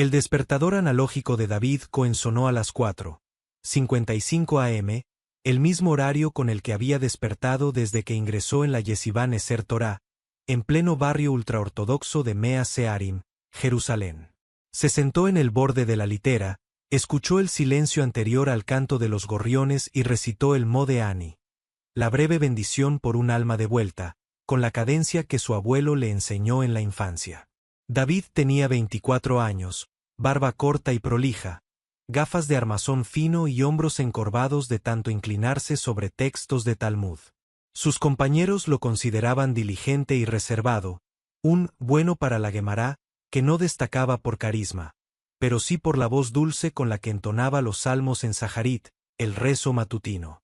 El despertador analógico de David Cohen sonó a las 4:55 am, el mismo horario con el que había despertado desde que ingresó en la Yeshivá Neser Torah, en pleno barrio ultraortodoxo de Mea Shearim, Jerusalén. Se sentó en el borde de la litera, escuchó el silencio anterior al canto de los gorriones y recitó el Mode Ani, la breve bendición por un alma de vuelta, con la cadencia que su abuelo le enseñó en la infancia. David tenía 24 años, barba corta y prolija, gafas de armazón fino y hombros encorvados de tanto inclinarse sobre textos de Talmud. Sus compañeros lo consideraban diligente y reservado, un bueno para la Guemará, que no destacaba por carisma, pero sí por la voz dulce con la que entonaba los salmos en Saharit, el rezo matutino.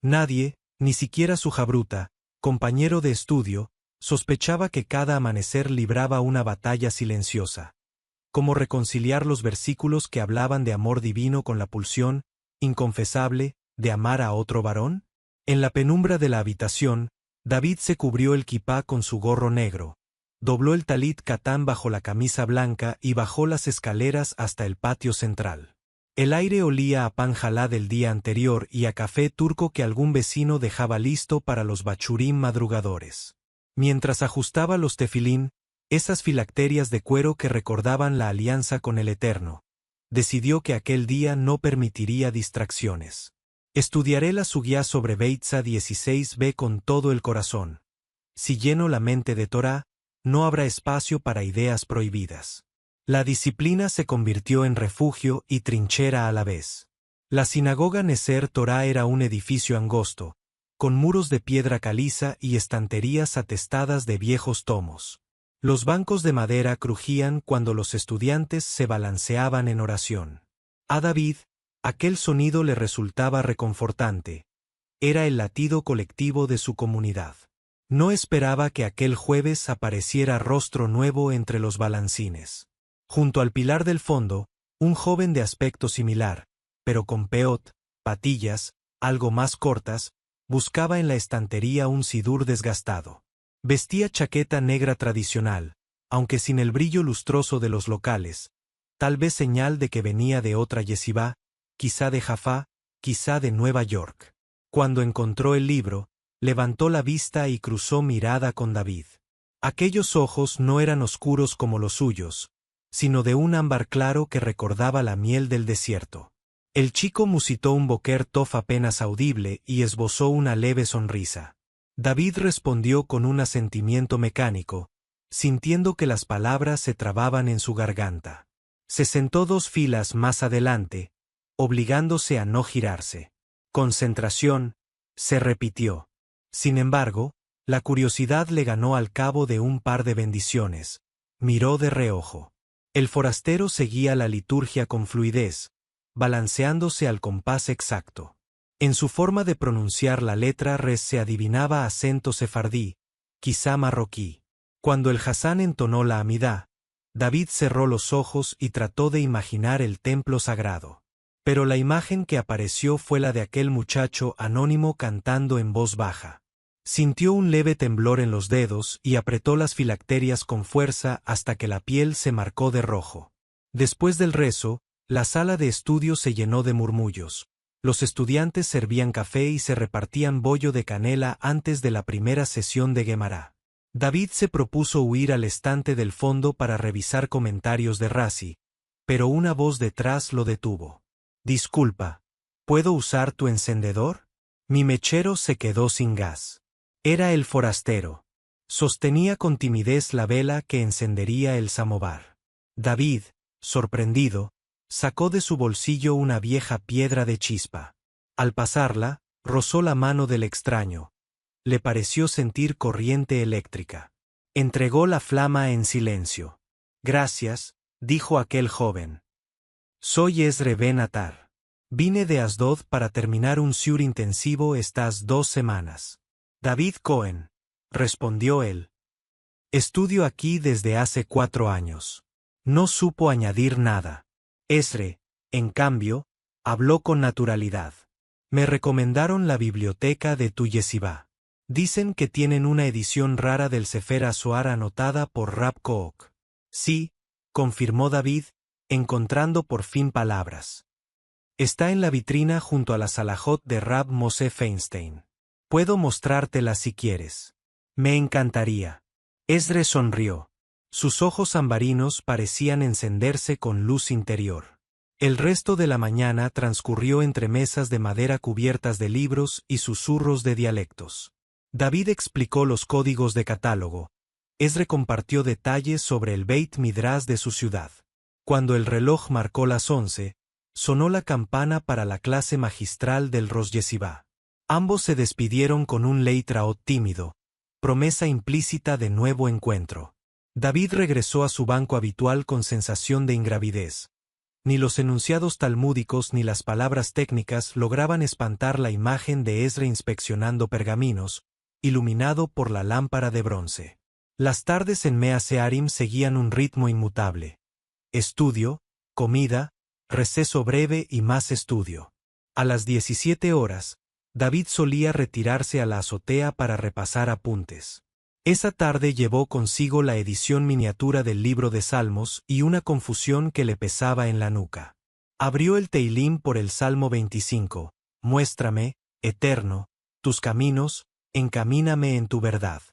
Nadie, ni siquiera su jabruta, compañero de estudio, sospechaba que cada amanecer libraba una batalla silenciosa. Cómo reconciliar los versículos que hablaban de amor divino con la pulsión, inconfesable, de amar a otro varón. En la penumbra de la habitación, David se cubrió el kipá con su gorro negro, dobló el talit katán bajo la camisa blanca y bajó las escaleras hasta el patio central. El aire olía a pan jalá del día anterior y a café turco que algún vecino dejaba listo para los bachurim madrugadores. Mientras ajustaba los tefilín, esas filacterias de cuero que recordaban la alianza con el Eterno, decidió que aquel día no permitiría distracciones. Estudiaré la sugiá sobre Beitza 16b con todo el corazón. Si lleno la mente de Torá, no habrá espacio para ideas prohibidas. La disciplina se convirtió en refugio y trinchera a la vez. La sinagoga Neser Torá era un edificio angosto, con muros de piedra caliza y estanterías atestadas de viejos tomos. Los bancos de madera crujían cuando los estudiantes se balanceaban en oración. A David, aquel sonido le resultaba reconfortante. Era el latido colectivo de su comunidad. No esperaba que aquel jueves apareciera rostro nuevo entre los balancines. Junto al pilar del fondo, un joven de aspecto similar, pero con peot, patillas, algo más cortas, buscaba en la estantería un sidur desgastado. Vestía chaqueta negra tradicional, aunque sin el brillo lustroso de los locales, tal vez señal de que venía de otra yeshivá, quizá de Jaffa, quizá de Nueva York. Cuando encontró el libro, levantó la vista y cruzó mirada con David. Aquellos ojos no eran oscuros como los suyos, sino de un ámbar claro que recordaba la miel del desierto. El chico musitó un boker tof apenas audible y esbozó una leve sonrisa. David respondió con un asentimiento mecánico, sintiendo que las palabras se trababan en su garganta. Se sentó 2 filas más adelante, obligándose a no girarse. Concentración, se repitió. Sin embargo, la curiosidad le ganó al cabo de un par de bendiciones. Miró de reojo. El forastero seguía la liturgia con fluidez, balanceándose al compás exacto. En su forma de pronunciar la letra res se adivinaba acento sefardí, quizá marroquí. Cuando el Hassán entonó la amidá, David cerró los ojos y trató de imaginar el templo sagrado. Pero la imagen que apareció fue la de aquel muchacho anónimo cantando en voz baja. Sintió un leve temblor en los dedos y apretó las filacterias con fuerza hasta que la piel se marcó de rojo. Después del rezo, la sala de estudio se llenó de murmullos. Los estudiantes servían café y se repartían bollo de canela antes de la primera sesión de Guemará. David se propuso huir al estante del fondo para revisar comentarios de Razi, pero una voz detrás lo detuvo. «Disculpa, ¿puedo usar tu encendedor?» Mi mechero se quedó sin gas. Era el forastero. Sostenía con timidez la vela que encendería el samovar. David, sorprendido, sacó de su bolsillo una vieja piedra de chispa. Al pasarla, rozó la mano del extraño. Le pareció sentir corriente eléctrica. Entregó la flama en silencio. «Gracias», dijo aquel joven. «Soy Ezre Ben Atar. Vine de Asdod para terminar un siur intensivo estas 2 semanas». «David Cohen», respondió él. «Estudio aquí desde hace 4 años». No supo añadir nada. Ezre, en cambio, habló con naturalidad. «Me recomendaron la biblioteca de tu yeshivá. Dicen que tienen una edición rara del Sefer HaZohar anotada por Rab Kook». «Sí», confirmó David, encontrando por fin palabras. Está en la vitrina junto a la Salahot de Rab Moshe Feinstein. Puedo mostrártela si quieres. Me encantaría. Esdras sonrió. Sus ojos ambarinos parecían encenderse con luz interior. El resto de la mañana transcurrió entre mesas de madera cubiertas de libros y susurros de dialectos. David explicó los códigos de catálogo. Esdras compartió detalles sobre el Beit Midrash de su ciudad. Cuando el reloj marcó las 11, sonó la campana para la clase magistral del Rosh Yeshiva. Ambos se despidieron con un leitraot tímido, promesa implícita de nuevo encuentro. David regresó a su banco habitual con sensación de ingravidez. Ni los enunciados talmúdicos ni las palabras técnicas lograban espantar la imagen de Esdras inspeccionando pergaminos, iluminado por la lámpara de bronce. Las tardes en Mea Shearim seguían un ritmo inmutable. Estudio, comida, receso breve y más estudio. A las 17 horas, David solía retirarse a la azotea para repasar apuntes. Esa tarde llevó consigo la edición miniatura del libro de Salmos y una confusión que le pesaba en la nuca. Abrió el Teilim por el Salmo 25, muéstrame, Eterno, tus caminos, encamíname en tu verdad.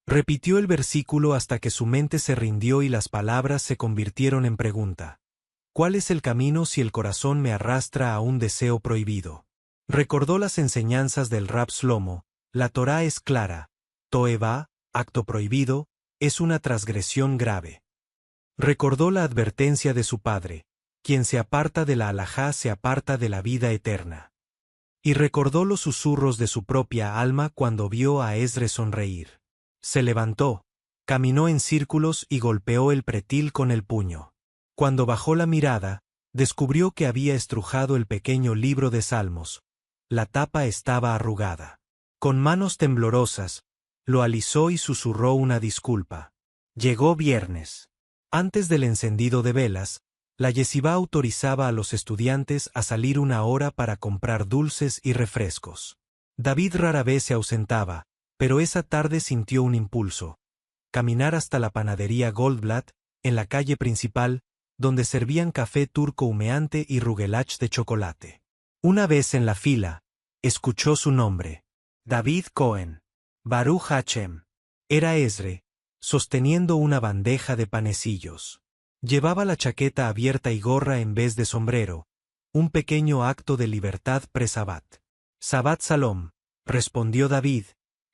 Repitió el versículo hasta que su mente se rindió y las palabras se convirtieron en pregunta. ¿Cuál es el camino si el corazón me arrastra a un deseo prohibido? Recordó las enseñanzas del Rab Shlomo, la Torá es clara, Toevá, acto prohibido, es una transgresión grave. Recordó la advertencia de su padre, quien se aparta de la halajá se aparta de la vida eterna. Y recordó los susurros de su propia alma cuando vio a Esdras sonreír. Se levantó, caminó en círculos y golpeó el pretil con el puño. Cuando bajó la mirada, descubrió que había estrujado el pequeño libro de Salmos. La tapa estaba arrugada. Con manos temblorosas, lo alisó y susurró una disculpa. Llegó viernes. Antes del encendido de velas, la yeshivá autorizaba a los estudiantes a salir una hora para comprar dulces y refrescos. David rara vez se ausentaba, pero esa tarde sintió un impulso. Caminar hasta la panadería Goldblatt, en la calle principal, donde servían café turco humeante y rugelach de chocolate. Una vez en la fila, escuchó su nombre. David Cohen. Baruch Hashem. Era Esdras, sosteniendo una bandeja de panecillos. Llevaba la chaqueta abierta y gorra en vez de sombrero, un pequeño acto de libertad pre-Sabbat. Sabbat Salom, respondió David,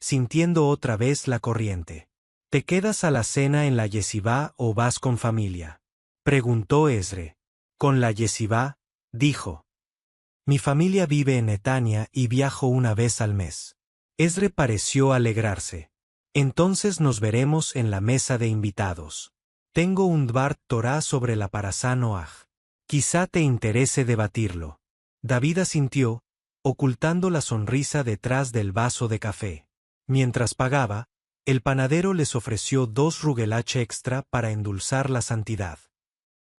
sintiendo otra vez la corriente. ¿Te quedas a la cena en la yeshivá o vas con familia? Preguntó Esdras. Con la yeshivá, dijo. Mi familia vive en Netania y viajo una vez al mes. Esdras pareció alegrarse. Entonces nos veremos en la mesa de invitados. Tengo un Dvar Torah sobre la Parasá Noaj. Quizá te interese debatirlo. David asintió, ocultando la sonrisa detrás del vaso de café. Mientras pagaba, el panadero les ofreció 2 rugelach extra para endulzar la santidad.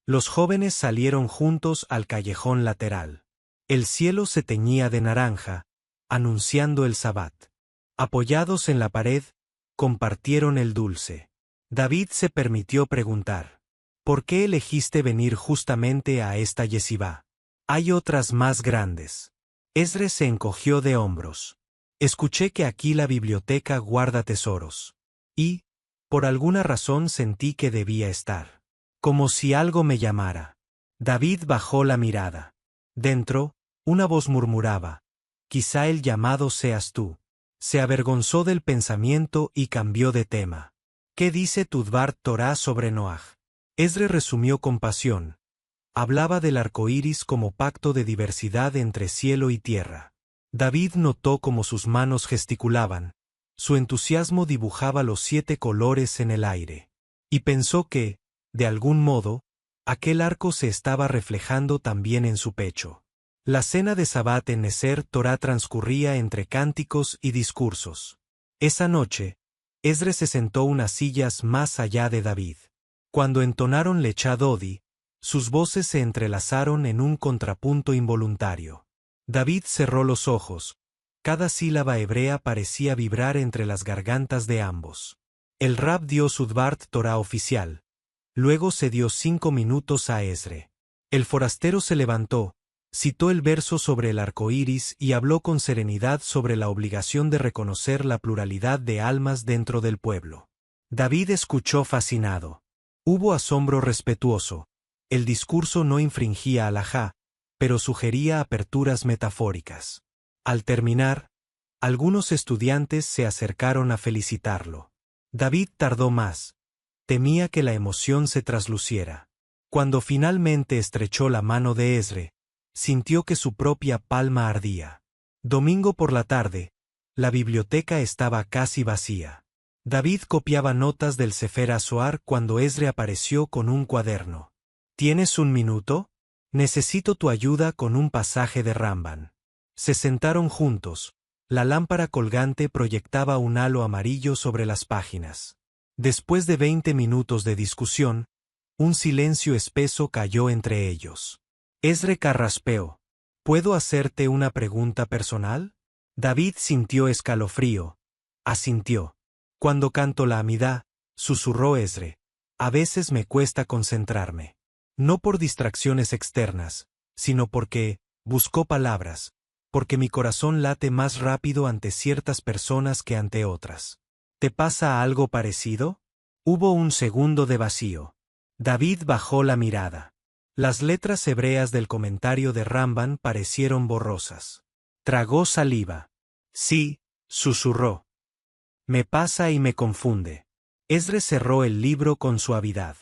Los jóvenes salieron juntos al callejón lateral. El cielo se teñía de naranja, anunciando el Sabbat. Apoyados en la pared, compartieron el dulce. David se permitió preguntar, ¿por qué elegiste venir justamente a esta yeshivá? Hay otras más grandes. Esdras se encogió de hombros. Escuché que aquí la biblioteca guarda tesoros. Y, por alguna razón sentí que debía estar. Como si algo me llamara. David bajó la mirada. Dentro, una voz murmuraba, quizá el llamado seas tú. Se avergonzó del pensamiento y cambió de tema. ¿Qué dice tu Dvar Torah sobre Noaj? Esdras resumió con pasión. Hablaba del arco iris como pacto de diversidad entre cielo y tierra. David notó cómo sus manos gesticulaban. Su entusiasmo dibujaba los 7 colores en el aire. Y pensó que, de algún modo, aquel arco se estaba reflejando también en su pecho. La cena de Sabbat en Neser Torah transcurría entre cánticos y discursos. Esa noche, Esdras se sentó unas sillas más allá de David. Cuando entonaron Lechá Dodi, sus voces se entrelazaron en un contrapunto involuntario. David cerró los ojos. Cada sílaba hebrea parecía vibrar entre las gargantas de ambos. El Rab dio su Dvar Torah oficial. Luego se dio 5 minutos a Esdre. El forastero se levantó, citó el verso sobre el arco iris y habló con serenidad sobre la obligación de reconocer la pluralidad de almas dentro del pueblo. David escuchó fascinado. Hubo asombro respetuoso. El discurso no infringía alajá, pero sugería aperturas metafóricas. Al terminar, algunos estudiantes se acercaron a felicitarlo. David tardó más. Temía que la emoción se trasluciera. Cuando finalmente estrechó la mano de Esdre, sintió que su propia palma ardía. Domingo por la tarde, la biblioteca estaba casi vacía. David copiaba notas del Sefer HaZohar cuando Esdre apareció con un cuaderno. ¿Tienes un minuto? Necesito tu ayuda con un pasaje de Ramban. Se sentaron juntos. La lámpara colgante proyectaba un halo amarillo sobre las páginas. Después de 20 minutos de discusión, un silencio espeso cayó entre ellos. Esdre carraspeó. ¿Puedo hacerte una pregunta personal? David sintió escalofrío. Asintió. Cuando canto la Amidá, susurró Esdre, a veces me cuesta concentrarme. No por distracciones externas, sino porque, buscó palabras, porque mi corazón late más rápido ante ciertas personas que ante otras. ¿Te pasa algo parecido? Hubo un segundo de vacío. David bajó la mirada. Las letras hebreas del comentario de Ramban parecieron borrosas. Tragó saliva. Sí, susurró. Me pasa y me confunde. Esdre cerró el libro con suavidad.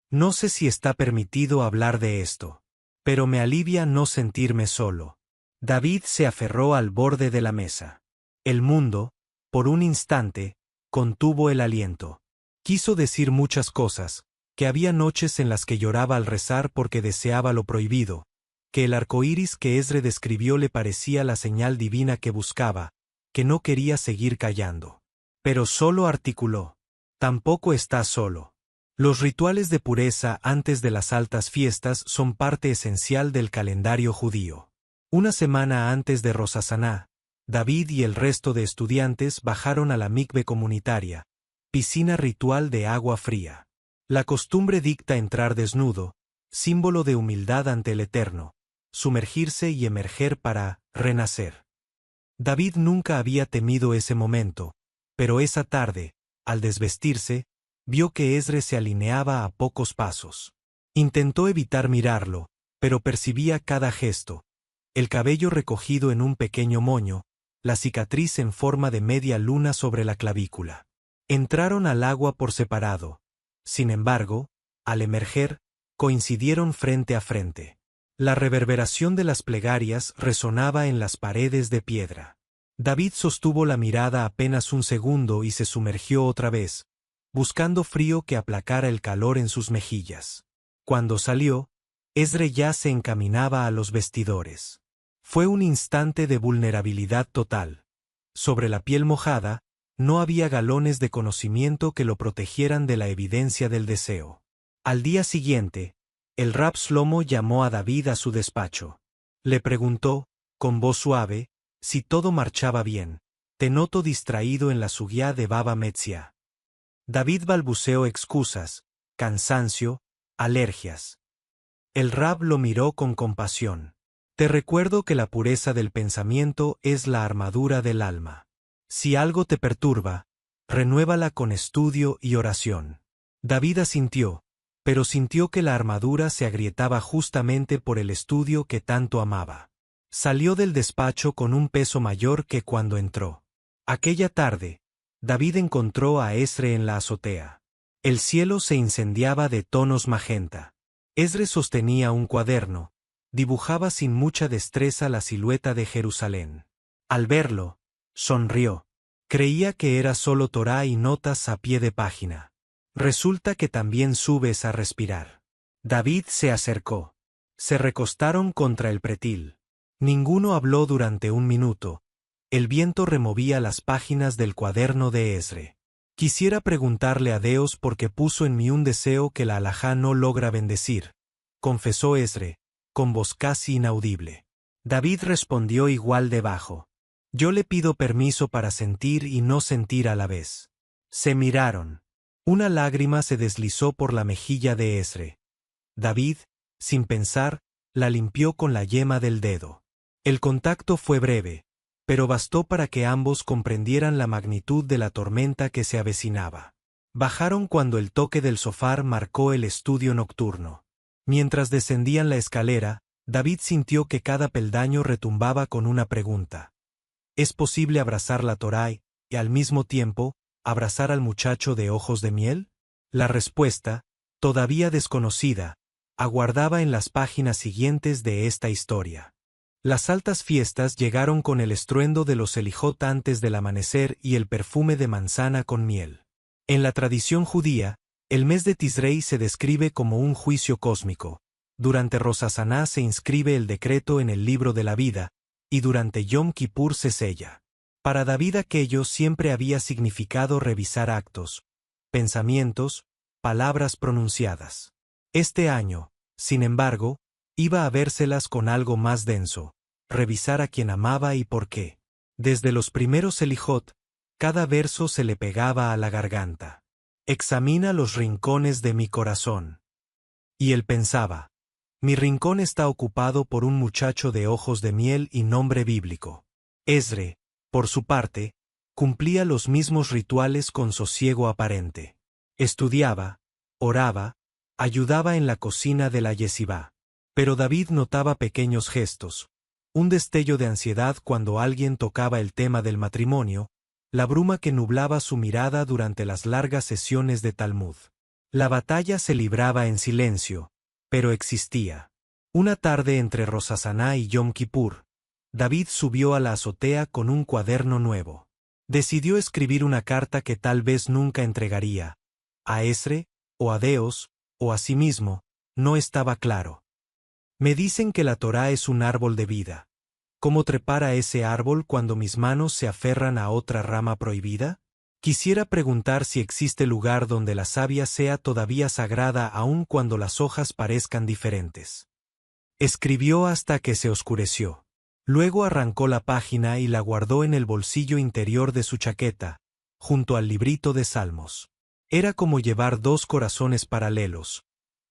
No sé si está permitido hablar de esto, pero me alivia no sentirme solo. David se aferró al borde de la mesa. El mundo, por un instante, contuvo el aliento. Quiso decir muchas cosas, que había noches en las que lloraba al rezar porque deseaba lo prohibido, que el arco iris que Esdre describió le parecía la señal divina que buscaba, que no quería seguir callando. Pero solo articuló. Tampoco estás solo. Los rituales de pureza antes de las altas fiestas son parte esencial del calendario judío. Una semana antes de Rosh Hashaná, David y el resto de estudiantes bajaron a la mikve comunitaria, piscina ritual de agua fría. La costumbre dicta entrar desnudo, símbolo de humildad ante el Eterno, sumergirse y emerger para renacer. David nunca había temido ese momento, pero esa tarde, al desvestirse, vio que Esdre se alineaba a pocos pasos. Intentó evitar mirarlo, pero percibía cada gesto, el cabello recogido en un pequeño moño, la cicatriz en forma de media luna sobre la clavícula. Entraron al agua por separado. Sin embargo, al emerger, coincidieron frente a frente. La reverberación de las plegarias resonaba en las paredes de piedra. David sostuvo la mirada apenas un segundo y se sumergió otra vez, buscando frío que aplacara el calor en sus mejillas. Cuando salió, Esdre ya se encaminaba a los vestidores. Fue un instante de vulnerabilidad total. Sobre la piel mojada, no había galones de conocimiento que lo protegieran de la evidencia del deseo. Al día siguiente, el Rab Shlomo llamó a David a su despacho. Le preguntó, con voz suave, si todo marchaba bien. Te noto distraído en la sugiá de Baba Metzia. David balbuceó excusas, cansancio, alergias. El Rab lo miró con compasión. Te recuerdo que la pureza del pensamiento es la armadura del alma. Si algo te perturba, renuévala con estudio y oración. David asintió, pero sintió que la armadura se agrietaba justamente por el estudio que tanto amaba. Salió del despacho con un peso mayor que cuando entró. Aquella tarde, David encontró a Esdre en la azotea. El cielo se incendiaba de tonos magenta. Esdre sostenía un cuaderno, dibujaba sin mucha destreza la silueta de Jerusalén. Al verlo, sonrió. Creía que era solo Torá y notas a pie de página. Resulta que también subes a respirar. David se acercó. Se recostaron contra el pretil. Ninguno habló durante un minuto. El viento removía las páginas del cuaderno de Esdre. Quisiera preguntarle a Dios porque puso en mí un deseo que la alajá no logra bendecir, confesó Esdre, con voz casi inaudible. David respondió igual de bajo. Yo le pido permiso para sentir y no sentir a la vez. Se miraron. Una lágrima se deslizó por la mejilla de Esdre. David, sin pensar, la limpió con la yema del dedo. El contacto fue breve, pero bastó para que ambos comprendieran la magnitud de la tormenta que se avecinaba. Bajaron cuando el toque del shofar marcó el estudio nocturno. Mientras descendían la escalera, David sintió que cada peldaño retumbaba con una pregunta. ¿Es posible abrazar la Torá y, al mismo tiempo, abrazar al muchacho de ojos de miel? La respuesta, todavía desconocida, aguardaba en las páginas siguientes de esta historia. Las altas fiestas llegaron con el estruendo de los Selijot antes del amanecer y el perfume de manzana con miel. En la tradición judía, el mes de Tisrei se describe como un juicio cósmico. Durante Rosh Hashaná se inscribe el decreto en el libro de la vida, y durante Yom Kippur se sella. Para David aquello siempre había significado revisar actos, pensamientos, palabras pronunciadas. Este año, sin embargo, iba a vérselas con algo más denso, revisar a quien amaba y por qué. Desde los primeros Selijot, cada verso se le pegaba a la garganta. Examina los rincones de mi corazón. Y él pensaba, mi rincón está ocupado por un muchacho de ojos de miel y nombre bíblico. Esdre, por su parte, cumplía los mismos rituales con sosiego aparente. Estudiaba, oraba, ayudaba en la cocina de la yeshivá. Pero David notaba pequeños gestos, un destello de ansiedad cuando alguien tocaba el tema del matrimonio, la bruma que nublaba su mirada durante las largas sesiones de Talmud. La batalla se libraba en silencio, pero existía. Una tarde entre Rosh Hashaná y Yom Kippur, David subió a la azotea con un cuaderno nuevo. Decidió escribir una carta que tal vez nunca entregaría. A Esdre, o a Dios, o a sí mismo, no estaba claro. Me dicen que la Torá es un árbol de vida. ¿Cómo trepar a ese árbol cuando mis manos se aferran a otra rama prohibida? Quisiera preguntar si existe lugar donde la savia sea todavía sagrada aun cuando las hojas parezcan diferentes. Escribió hasta que se oscureció. Luego arrancó la página y la guardó en el bolsillo interior de su chaqueta, junto al librito de Salmos. Era como llevar dos corazones paralelos,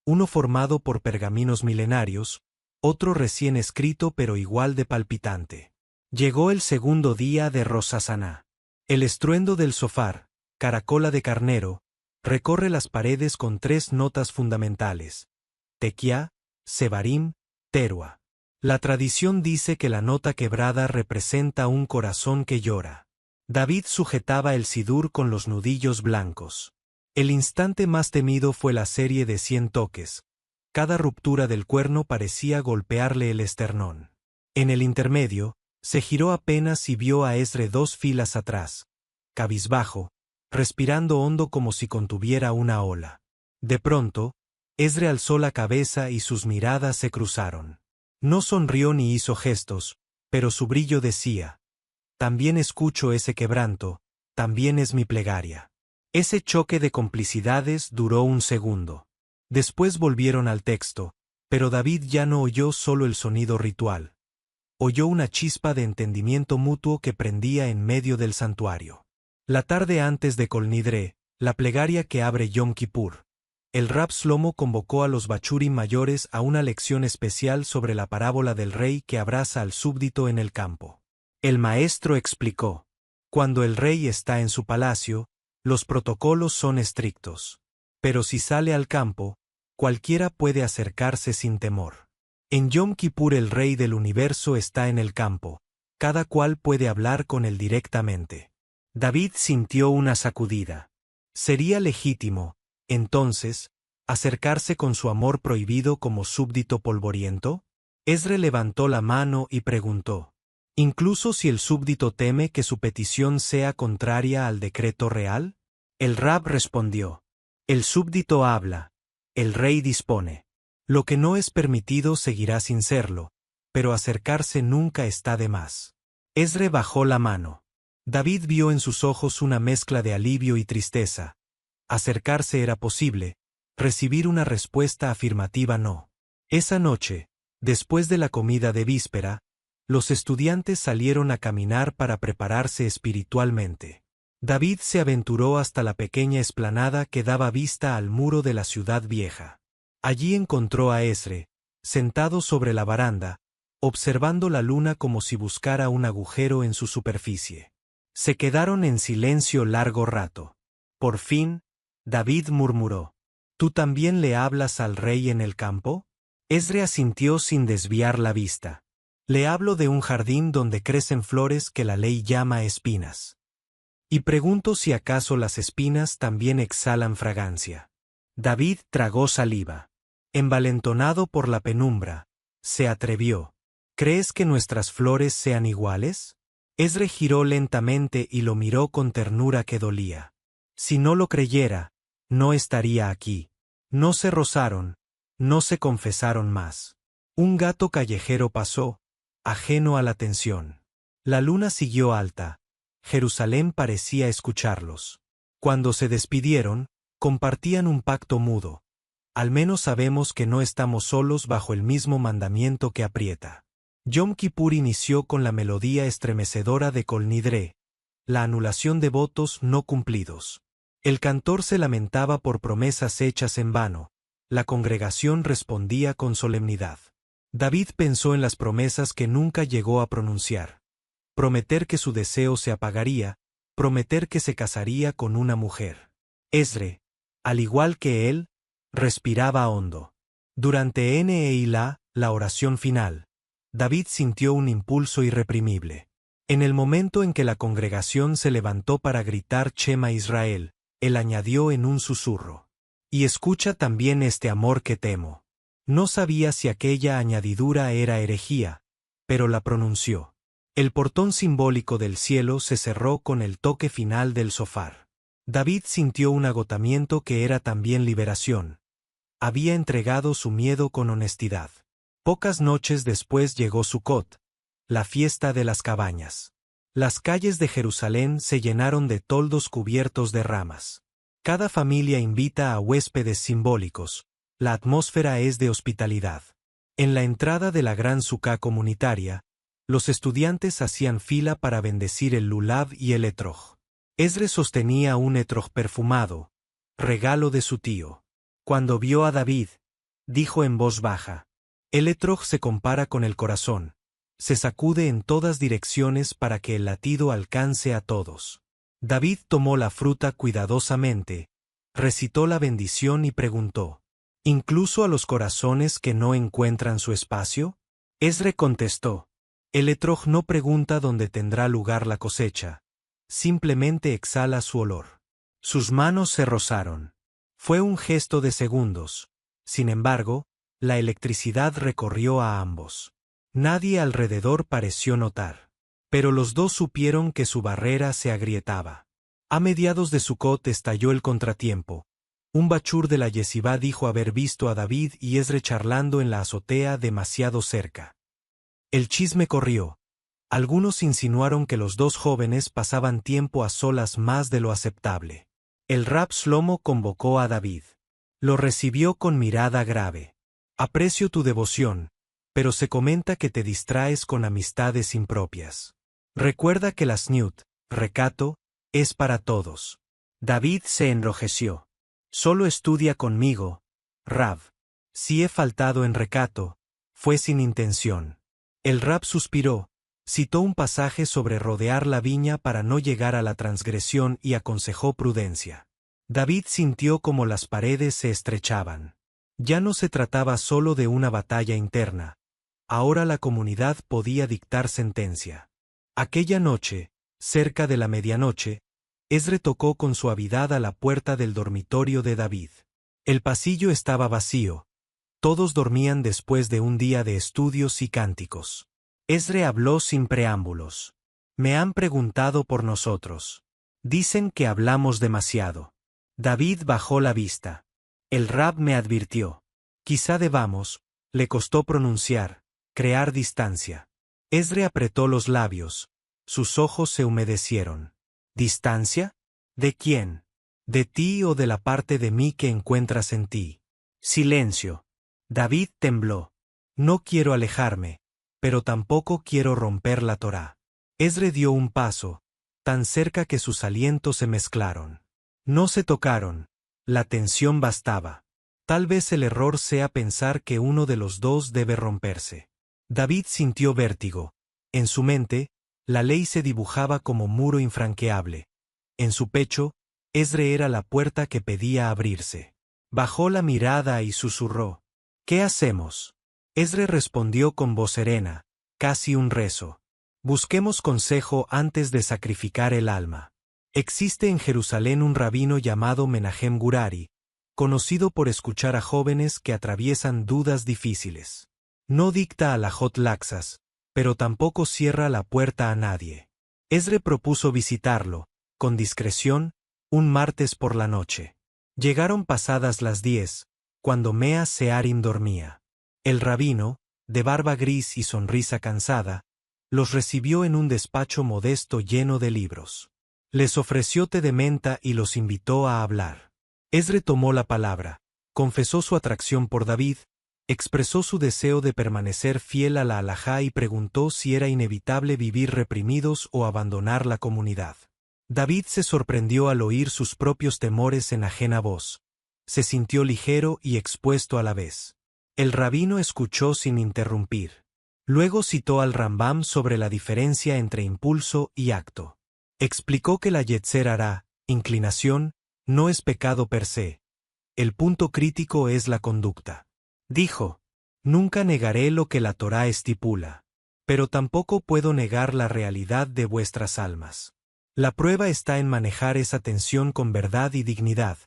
uno formado por pergaminos milenarios, otro recién escrito pero igual de palpitante. Llegó el segundo día de Rosh Hashaná. El estruendo del shofar, caracola de carnero, recorre las paredes con tres notas fundamentales: Tequía, Sebarim, Teruah. La tradición dice que la nota quebrada representa un corazón que llora. David sujetaba el sidur con los nudillos blancos. El instante más temido fue la serie de 100 toques. Cada ruptura del cuerno parecía golpearle el esternón. En el intermedio, se giró apenas y vio a Esdre 2 filas atrás, cabizbajo, respirando hondo como si contuviera una ola. De pronto, Esdre alzó la cabeza y sus miradas se cruzaron. No sonrió ni hizo gestos, pero su brillo decía: también escucho ese quebranto, también es mi plegaria. Ese choque de complicidades duró un segundo. Después volvieron al texto, pero David ya no oyó solo el sonido ritual. Oyó una chispa de entendimiento mutuo que prendía en medio del santuario. La tarde antes de Kol Nidre, la plegaria que abre Yom Kippur, el Rab Shlomo convocó a los bachurim mayores a una lección especial sobre la parábola del rey que abraza al súbdito en el campo. El maestro explicó: cuando el rey está en su palacio, los protocolos son estrictos. Pero si sale al campo, cualquiera puede acercarse sin temor. En Yom Kippur el Rey del Universo está en el campo, cada cual puede hablar con él directamente. David sintió una sacudida. ¿Sería legítimo, entonces, acercarse con su amor prohibido como súbdito polvoriento? Esdre levantó la mano y preguntó: ¿incluso si el súbdito teme que su petición sea contraria al decreto real? El Rab respondió: el súbdito habla, el rey dispone. Lo que no es permitido seguirá sin serlo, pero acercarse nunca está de más. Esdre bajó la mano. David vio en sus ojos una mezcla de alivio y tristeza. Acercarse era posible, recibir una respuesta afirmativa no. Esa noche, después de la comida de víspera, los estudiantes salieron a caminar para prepararse espiritualmente. David se aventuró hasta la pequeña explanada que daba vista al muro de la ciudad vieja. Allí encontró a Esdre, sentado sobre la baranda, observando la luna como si buscara un agujero en su superficie. Se quedaron en silencio largo rato. Por fin, David murmuró: ¿Tú también le hablas al rey en el campo? Esdre asintió sin desviar la vista. Le hablo de un jardín donde crecen flores que la ley llama espinas. Y pregunto si acaso las espinas también exhalan fragancia. David tragó saliva. Envalentonado por la penumbra, se atrevió: ¿Crees que nuestras flores sean iguales? Esdre giró lentamente y lo miró con ternura que dolía. Si no lo creyera, no estaría aquí. No se rozaron, no se confesaron más. Un gato callejero pasó, ajeno a la tensión. La luna siguió alta. Jerusalén parecía escucharlos. Cuando se despidieron, compartían un pacto mudo. Al menos sabemos que no estamos solos bajo el mismo mandamiento que aprieta. Yom Kippur inició con la melodía estremecedora de Kol Nidre, la anulación de votos no cumplidos. El cantor se lamentaba por promesas hechas en vano. La congregación respondía con solemnidad. David pensó en las promesas que nunca llegó a pronunciar. Prometer que su deseo se apagaría, prometer que se casaría con una mujer. Esdre, al igual que él, respiraba hondo. Durante Neilá, la oración final, David sintió un impulso irreprimible. En el momento en que la congregación se levantó para gritar Shema Israel, él añadió en un susurro: Y escucha también este amor que temo. No sabía si aquella añadidura era herejía, pero la pronunció. El portón simbólico del cielo se cerró con el toque final del shofar. David sintió un agotamiento que era también liberación. Había entregado su miedo con honestidad. Pocas noches después llegó Sucot, la fiesta de las cabañas. Las calles de Jerusalén se llenaron de toldos cubiertos de ramas. Cada familia invita a huéspedes simbólicos. La atmósfera es de hospitalidad. En la entrada de la gran sucá comunitaria, los estudiantes hacían fila para bendecir el lulav y el etrog. Esdre sostenía un etrog perfumado, regalo de su tío. Cuando vio a David, dijo en voz baja: El etrog se compara con el corazón. Se sacude en todas direcciones para que el latido alcance a todos. David tomó la fruta cuidadosamente, recitó la bendición y preguntó: ¿Incluso a los corazones que no encuentran su espacio? Esdre contestó: El etrog no pregunta dónde tendrá lugar la cosecha, simplemente exhala su olor. Sus manos se rozaron. Fue un gesto de segundos. Sin embargo, la electricidad recorrió a ambos. Nadie alrededor pareció notar. Pero los dos supieron que su barrera se agrietaba. A mediados de Sucot estalló el contratiempo. Un bachur de la yeshivá dijo haber visto a David y Esdre charlando en la azotea demasiado cerca. El chisme corrió. Algunos insinuaron que los dos jóvenes pasaban tiempo a solas más de lo aceptable. El Rab Shlomo convocó a David. Lo recibió con mirada grave. Aprecio tu devoción, pero se comenta que te distraes con amistades impropias. Recuerda que la sniut, recato, es para todos. David se enrojeció. Solo estudia conmigo, Rab. Si he faltado en recato, fue sin intención. El Rab suspiró, citó un pasaje sobre rodear la viña para no llegar a la transgresión y aconsejó prudencia. David sintió como las paredes se estrechaban. Ya no se trataba solo de una batalla interna. Ahora la comunidad podía dictar sentencia. Aquella noche, cerca de la medianoche, Esdre tocó con suavidad a la puerta del dormitorio de David. El pasillo estaba vacío. Todos dormían después de un día de estudios y cánticos. Esdre habló sin preámbulos. Me han preguntado por nosotros. Dicen que hablamos demasiado. David bajó la vista. El Rab me advirtió. Quizá debamos, le costó pronunciar, crear distancia. Esdre apretó los labios. Sus ojos se humedecieron. ¿Distancia? ¿De quién? ¿De ti o de la parte de mí que encuentras en ti? Silencio. David tembló. No quiero alejarme, pero tampoco quiero romper la Torá. Esdre dio un paso, tan cerca que sus alientos se mezclaron. No se tocaron. La tensión bastaba. Tal vez el error sea pensar que uno de los dos debe romperse. David sintió vértigo. En su mente, la ley se dibujaba como muro infranqueable. En su pecho, Esdre era la puerta que pedía abrirse. Bajó la mirada y susurró: ¿Qué hacemos? Esdre respondió con voz serena, casi un rezo: Busquemos consejo antes de sacrificar el alma. Existe en Jerusalén un rabino llamado Menahem Gurari, conocido por escuchar a jóvenes que atraviesan dudas difíciles. No dicta alajot laxas, pero tampoco cierra la puerta a nadie. Esdre propuso visitarlo, con discreción, un martes por la noche. Llegaron pasadas las 10, cuando Mea Searim dormía. El rabino, de barba gris y sonrisa cansada, los recibió en un despacho modesto lleno de libros. Les ofreció té de menta y los invitó a hablar. Esdre tomó la palabra, confesó su atracción por David, expresó su deseo de permanecer fiel a la halajá y preguntó si era inevitable vivir reprimidos o abandonar la comunidad. David se sorprendió al oír sus propios temores en ajena voz. Se sintió ligero y expuesto a la vez. El rabino escuchó sin interrumpir. Luego citó al Rambam sobre la diferencia entre impulso y acto. Explicó que la yetzer hará, inclinación, no es pecado per se. El punto crítico es la conducta. Dijo: Nunca negaré lo que la Torá estipula, pero tampoco puedo negar la realidad de vuestras almas. La prueba está en manejar esa tensión con verdad y dignidad,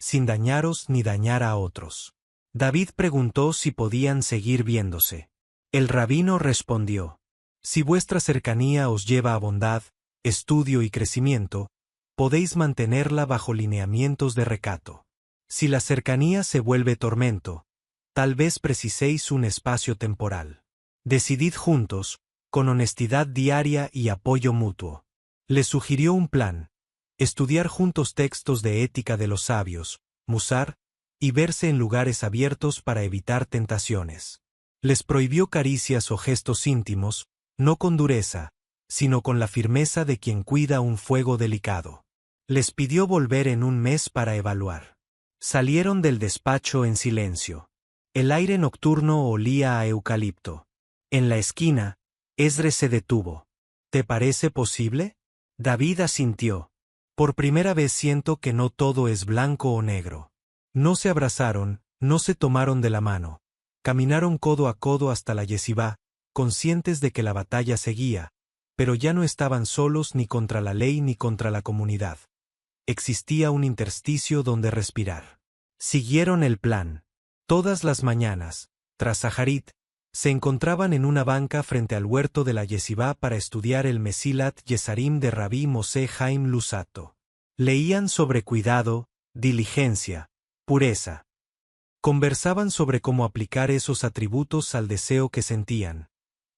sin dañaros ni dañar a otros. David preguntó si podían seguir viéndose. El rabino respondió: Si vuestra cercanía os lleva a bondad, estudio y crecimiento, podéis mantenerla bajo lineamientos de recato. Si la cercanía se vuelve tormento, tal vez preciséis un espacio temporal. Decidid juntos, con honestidad diaria y apoyo mutuo. Les sugirió un plan: estudiar juntos textos de ética de los sabios, musar, y verse en lugares abiertos para evitar tentaciones. Les prohibió caricias o gestos íntimos, no con dureza, sino con la firmeza de quien cuida un fuego delicado. Les pidió volver en un mes para evaluar. Salieron del despacho en silencio. El aire nocturno olía a eucalipto. En la esquina, Esdre se detuvo. ¿Te parece posible? David asintió. Por primera vez siento que no todo es blanco o negro. No se abrazaron, no se tomaron de la mano. Caminaron codo a codo hasta la yeshivá, conscientes de que la batalla seguía, pero ya no estaban solos ni contra la ley ni contra la comunidad. Existía un intersticio donde respirar. Siguieron el plan. Todas las mañanas, tras Saharit, se encontraban en una banca frente al huerto de la yeshivá para estudiar el Mesilat Yesarim de Rabí Moshe Haim Luzzatto. Leían sobre cuidado, diligencia, pureza. Conversaban sobre cómo aplicar esos atributos al deseo que sentían.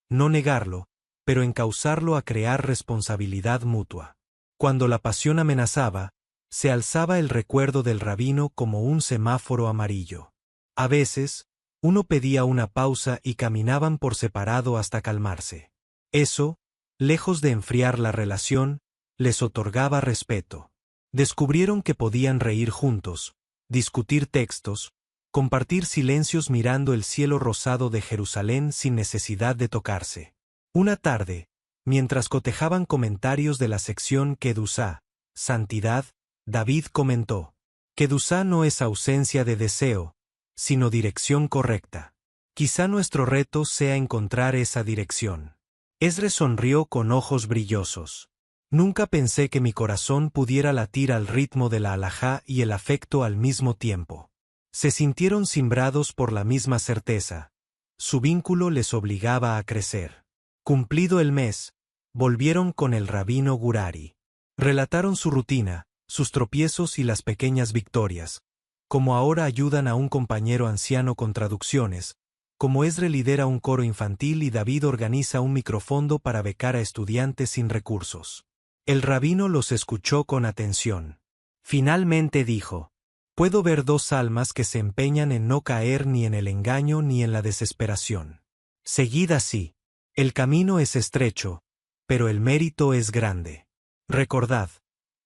No negarlo, pero encauzarlo a crear responsabilidad mutua. Cuando la pasión amenazaba, se alzaba el recuerdo del rabino como un semáforo amarillo. A veces, uno pedía una pausa y caminaban por separado hasta calmarse. Eso, lejos de enfriar la relación, les otorgaba respeto. Descubrieron que podían reír juntos, discutir textos, compartir silencios mirando el cielo rosado de Jerusalén sin necesidad de tocarse. Una tarde, mientras cotejaban comentarios de la sección Kedusá, Santidad, David comentó: Kedusá no es ausencia de deseo, sino dirección correcta. Quizá nuestro reto sea encontrar esa dirección. Esdre sonrió con ojos brillosos. Nunca pensé que mi corazón pudiera latir al ritmo de la halajá y el afecto al mismo tiempo. Se sintieron cimbrados por la misma certeza. Su vínculo les obligaba a crecer. Cumplido el mes, volvieron con el rabino Gurari. Relataron su rutina, sus tropiezos y las pequeñas victorias, como ahora ayudan a un compañero anciano con traducciones, como Esdre lidera un coro infantil y David organiza un microfondo para becar a estudiantes sin recursos. El rabino los escuchó con atención. Finalmente dijo: Puedo ver dos almas que se empeñan en no caer ni en el engaño ni en la desesperación. Seguid así. El camino es estrecho, pero el mérito es grande. Recordad,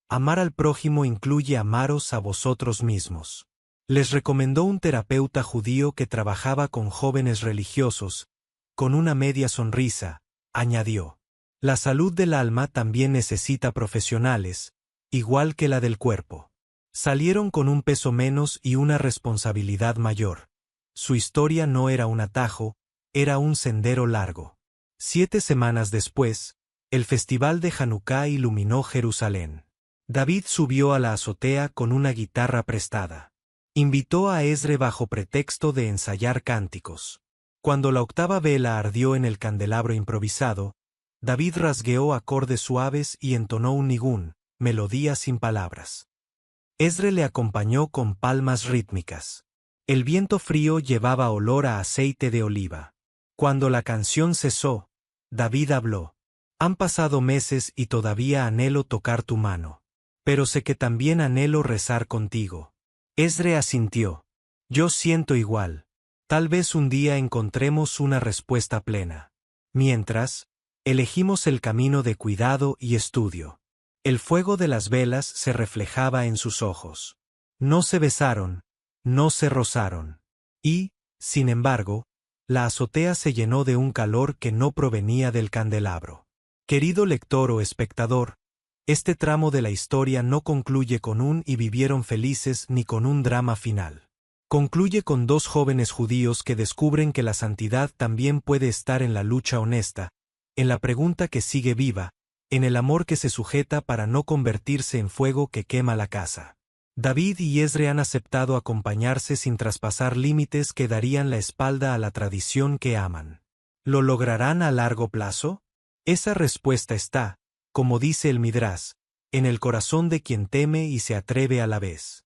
amar al prójimo incluye amaros a vosotros mismos. Les recomendó un terapeuta judío que trabajaba con jóvenes religiosos. Con una media sonrisa, añadió: la salud del alma también necesita profesionales, igual que la del cuerpo. Salieron con un peso menos y una responsabilidad mayor. Su historia no era un atajo, era un sendero largo. 7 semanas después, el festival de Hanukkah iluminó Jerusalén. David subió a la azotea con una guitarra prestada. Invitó a Esdre bajo pretexto de ensayar cánticos. Cuando la octava vela ardió en el candelabro improvisado, David rasgueó acordes suaves y entonó un nigún, melodía sin palabras. Esdre le acompañó con palmas rítmicas. El viento frío llevaba olor a aceite de oliva. Cuando la canción cesó, David habló: han pasado meses y todavía anhelo tocar tu mano. Pero sé que también anhelo rezar contigo. Esdre asintió. Yo siento igual. Tal vez un día encontremos una respuesta plena. Mientras, elegimos el camino de cuidado y estudio. El fuego de las velas se reflejaba en sus ojos. No se besaron, no se rozaron. Y, sin embargo, la azotea se llenó de un calor que no provenía del candelabro. Querido lector o espectador, este tramo de la historia no concluye con un "y vivieron felices" ni con un drama final. Concluye con dos jóvenes judíos que descubren que la santidad también puede estar en la lucha honesta, en la pregunta que sigue viva, en el amor que se sujeta para no convertirse en fuego que quema la casa. David y Esdre han aceptado acompañarse sin traspasar límites que darían la espalda a la tradición que aman. ¿Lo lograrán a largo plazo? Esa respuesta está, como dice el Midrash, en el corazón de quien teme y se atreve a la vez.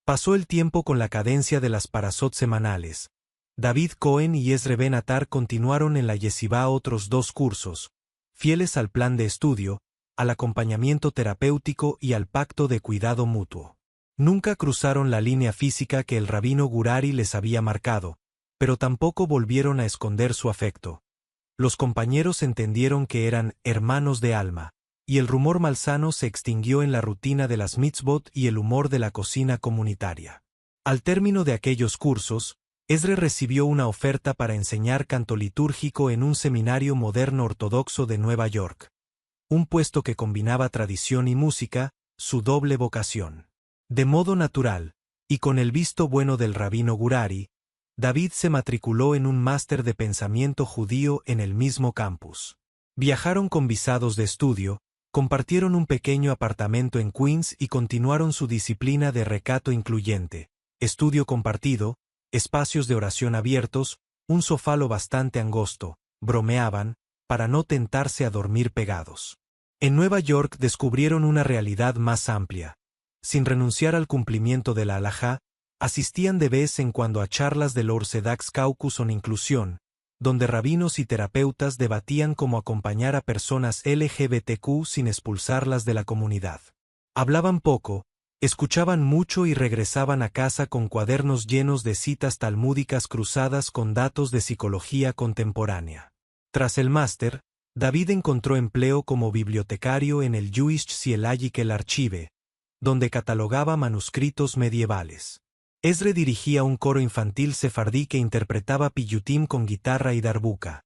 Pasó el tiempo con la cadencia de las parasot semanales. David Cohen y Esdre Ben Atar continuaron en la yeshivá otros 2 cursos, fieles al plan de estudio, al acompañamiento terapéutico y al pacto de cuidado mutuo. Nunca cruzaron la línea física que el rabino Gurari les había marcado, pero tampoco volvieron a esconder su afecto. Los compañeros entendieron que eran hermanos de alma, y el rumor malsano se extinguió en la rutina de las mitzvot y el humor de la cocina comunitaria. Al término de aquellos cursos, Esdre recibió una oferta para enseñar canto litúrgico en un seminario moderno ortodoxo de Nueva York. Un puesto que combinaba tradición y música, su doble vocación. De modo natural, y con el visto bueno del rabino Gurari, David se matriculó en un máster de pensamiento judío en el mismo campus. Viajaron con visados de estudio, compartieron un pequeño apartamento en Queens y continuaron su disciplina de recato incluyente, estudio compartido, espacios de oración abiertos, un sofá lo bastante angosto, bromeaban, para no tentarse a dormir pegados. En Nueva York descubrieron una realidad más amplia. Sin renunciar al cumplimiento de la halajá, asistían de vez en cuando a charlas del Orthodox Caucus on Inclusión, donde rabinos y terapeutas debatían cómo acompañar a personas LGBTQ sin expulsarlas de la comunidad. Hablaban poco, escuchaban mucho y regresaban a casa con cuadernos llenos de citas talmúdicas cruzadas con datos de psicología contemporánea. Tras el máster, David encontró empleo como bibliotecario en el Jewish Zielagical Archive, donde catalogaba manuscritos medievales. Esdre dirigía un coro infantil sefardí que interpretaba piyutim con guitarra y darbuka.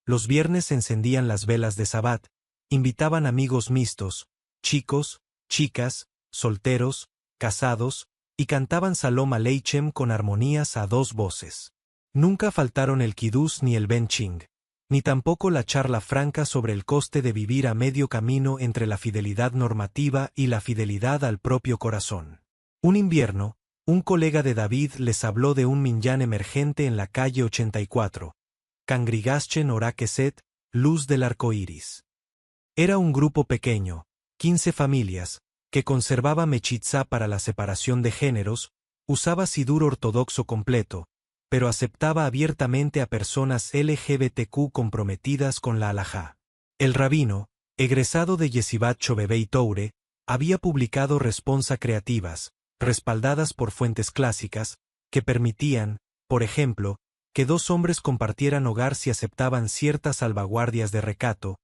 Los viernes encendían las velas de Sabbat, invitaban amigos mixtos, chicos, chicas, solteros, casados, y cantaban Salom Aleichem con armonías a 2 voces. Nunca faltaron el kiddush ni el benching, ni tampoco la charla franca sobre el coste de vivir a medio camino entre la fidelidad normativa y la fidelidad al propio corazón. Un invierno, un colega de David les habló de un minyan emergente en la calle 84, Cangrigaschen Orakeset, Luz del Arco Iris. Era un grupo pequeño, 15 familias, que conservaba mechitzá para la separación de géneros, usaba sidur ortodoxo completo, pero aceptaba abiertamente a personas LGBTQ comprometidas con la halajá. El rabino, egresado de Yeshivat Shovevei Toure, había publicado responsa creativas, respaldadas por fuentes clásicas, que permitían, por ejemplo, que 2 hombres compartieran hogar si aceptaban ciertas salvaguardias de recato,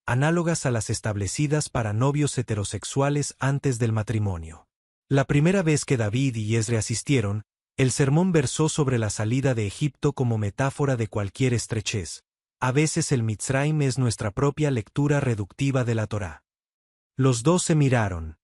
análogas a las establecidas para novios heterosexuales antes del matrimonio. La primera vez que David y Esdre asistieron, el sermón versó sobre la salida de Egipto como metáfora de cualquier estrechez. A veces el Mitzraim es nuestra propia lectura reductiva de la Torá. Los dos se miraron.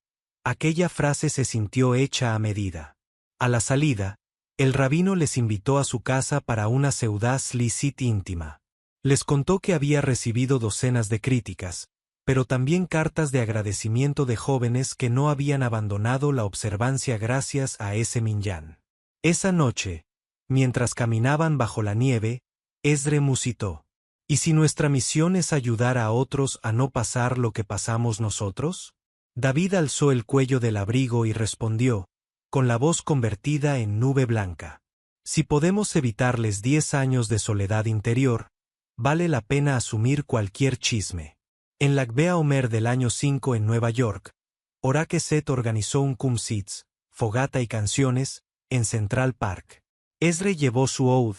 Aquella frase se sintió hecha a medida. A la salida, el rabino les invitó a su casa para una seudá slisit íntima. Les contó que había recibido docenas de críticas, pero también cartas de agradecimiento de jóvenes que no habían abandonado la observancia gracias a ese minyan. Esa noche, mientras caminaban bajo la nieve, Esdre musitó: ¿y si nuestra misión es ayudar a otros a no pasar lo que pasamos nosotros? David alzó el cuello del abrigo y respondió, con la voz convertida en nube blanca: si podemos evitarles 10 años de soledad interior, vale la pena asumir cualquier chisme. En la Gbea Omer del año 5 en Nueva York, Ora Kesset organizó un kumsitz, fogata y canciones, en Central Park. Esdre llevó su oud,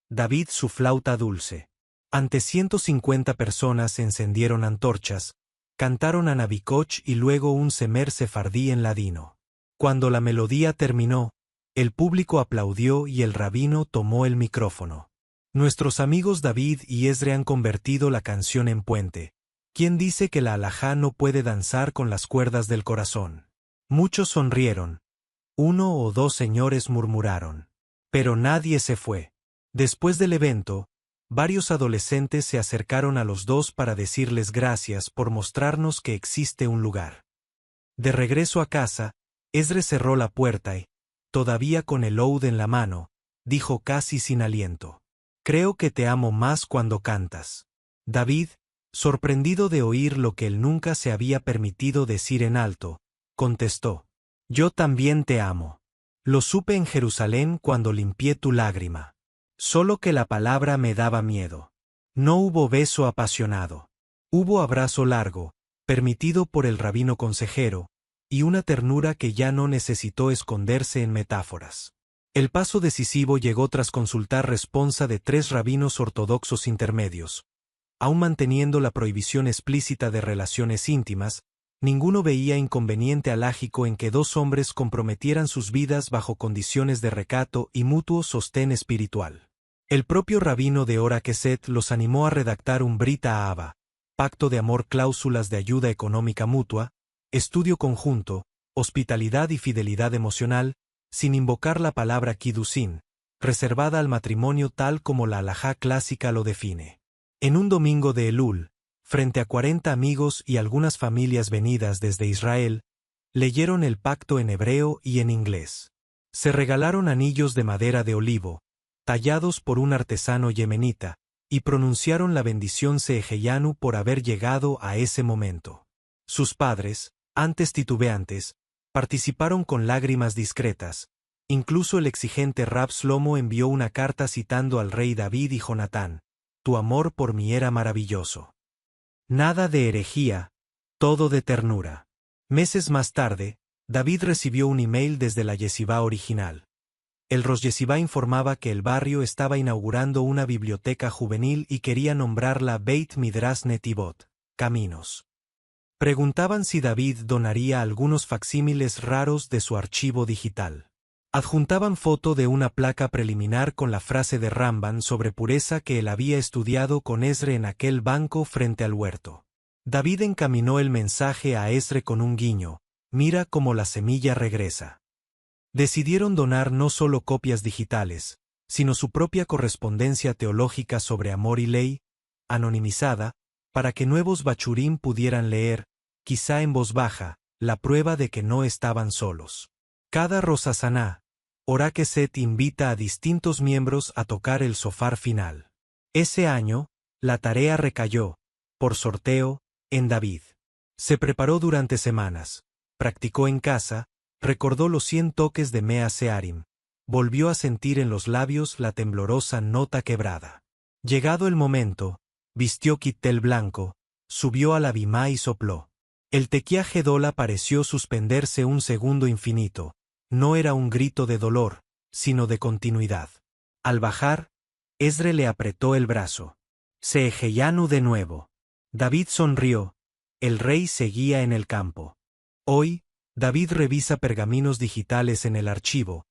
David su flauta dulce. Ante 150 personas encendieron antorchas, cantaron Anabikoch y luego un semer sefardí en ladino. Cuando la melodía terminó, el público aplaudió y el rabino tomó el micrófono. Nuestros amigos David y Esdre han convertido la canción en puente. ¿Quién dice que la alajá no puede danzar con las cuerdas del corazón? Muchos sonrieron. 1 o 2 señores murmuraron. Pero nadie se fue. Después del evento, varios adolescentes se acercaron a los dos para decirles gracias por mostrarnos que existe un lugar. De regreso a casa, Esdre cerró la puerta y, todavía con el oud en la mano, dijo casi sin aliento: creo que te amo más cuando cantas. David, sorprendido de oír lo que él nunca se había permitido decir en alto, contestó: yo también te amo. Lo supe en Jerusalén cuando limpié tu lágrima. Solo que la palabra me daba miedo. No hubo beso apasionado. Hubo abrazo largo, permitido por el rabino consejero, y una ternura que ya no necesitó esconderse en metáforas. El paso decisivo llegó tras consultar responsa de 3 rabinos ortodoxos intermedios. Aún manteniendo la prohibición explícita de relaciones íntimas, ninguno veía inconveniente alágico en que 2 hombres comprometieran sus vidas bajo condiciones de recato y mutuo sostén espiritual. El propio rabino de Ora Kesset los animó a redactar un Brit Ahava, pacto de amor, cláusulas de ayuda económica mutua, estudio conjunto, hospitalidad y fidelidad emocional, sin invocar la palabra kiddushin, reservada al matrimonio tal como la halajá clásica lo define. En un domingo de Elul, frente a 40 amigos y algunas familias venidas desde Israel, leyeron el pacto en hebreo y en inglés. Se regalaron anillos de madera de olivo, tallados por un artesano yemenita, y pronunciaron la bendición Seheyanu por haber llegado a ese momento. Sus padres, antes titubeantes, participaron con lágrimas discretas. Incluso el exigente Rab Shlomo envió una carta citando al rey David y Jonatán: tu amor por mí era maravilloso. Nada de herejía, todo de ternura. Meses más tarde, David recibió un email desde la yeshivá original. El Rosh Yeshivá informaba que el barrio estaba inaugurando una biblioteca juvenil y quería nombrarla Beit Midrash Netivot, Caminos. Preguntaban si David donaría algunos facsímiles raros de su archivo digital. Adjuntaban foto de una placa preliminar con la frase de Ramban sobre pureza que él había estudiado con Esdre en aquel banco frente al huerto. David encaminó el mensaje a Esdre con un guiño: mira cómo la semilla regresa. Decidieron donar no solo copias digitales, sino su propia correspondencia teológica sobre amor y ley, anonimizada, para que nuevos bachurim pudieran leer, quizá en voz baja, la prueba de que no estaban solos. Cada Rosh Hashaná, Ora Kesset invita a distintos miembros a tocar el shofar final. Ese año, la tarea recayó, por sorteo, en David. Se preparó durante semanas, practicó en casa, recordó los 100 toques de Mea Searim, volvió a sentir en los labios la temblorosa nota quebrada. Llegado el momento, vistió kittel blanco, subió a la bimá y sopló. El tequía Gedolá pareció suspenderse un segundo infinito. No era un grito de dolor, sino de continuidad. Al bajar, Esdre le apretó el brazo. Seheyanu de nuevo. David sonrió. El rey seguía en el campo. Hoy, David revisa pergaminos digitales en el archivo.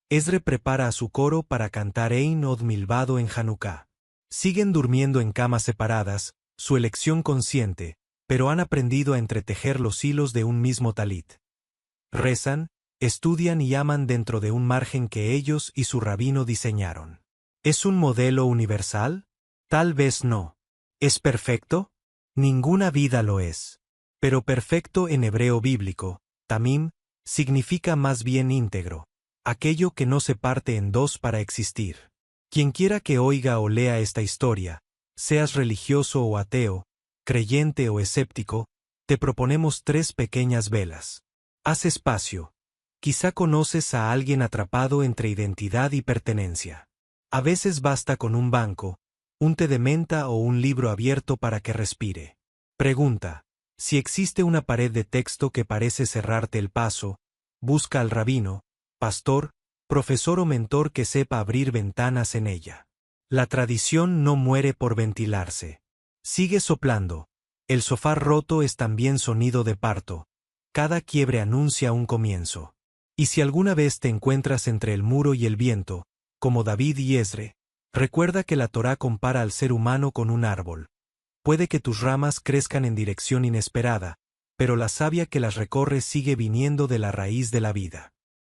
Esdre prepara a su coro para cantar Ein Od Milvado en Hanukkah. Siguen durmiendo en camas separadas, su elección consciente, pero han aprendido a entretejer los hilos de un mismo talit. Rezan, estudian y aman dentro de un margen que ellos y su rabino diseñaron. ¿Es un modelo universal? Tal vez no. ¿Es perfecto? Ninguna vida lo es. Pero perfecto en hebreo bíblico, tamim, significa más bien íntegro, aquello que no se parte en dos para existir. Quienquiera que oiga o lea esta historia, seas religioso o ateo, creyente o escéptico, te proponemos 3 pequeñas velas. Haz espacio. Quizá conoces a alguien atrapado entre identidad y pertenencia. A veces basta con un banco, un té de menta o un libro abierto para que respire. Pregunta: si existe una pared de texto que parece cerrarte el paso, busca al rabino, pastor, profesor o mentor que sepa abrir ventanas en ella. La tradición no muere por ventilarse. Sigue soplando. El sofá roto es también sonido de parto. Cada quiebre anuncia un comienzo. Y si alguna vez te encuentras entre el muro y el viento, como David y Esdre, recuerda que la Torá compara al ser humano con un árbol. Puede que tus ramas crezcan en dirección inesperada, pero la savia que las recorre sigue viniendo de la raíz de la vida.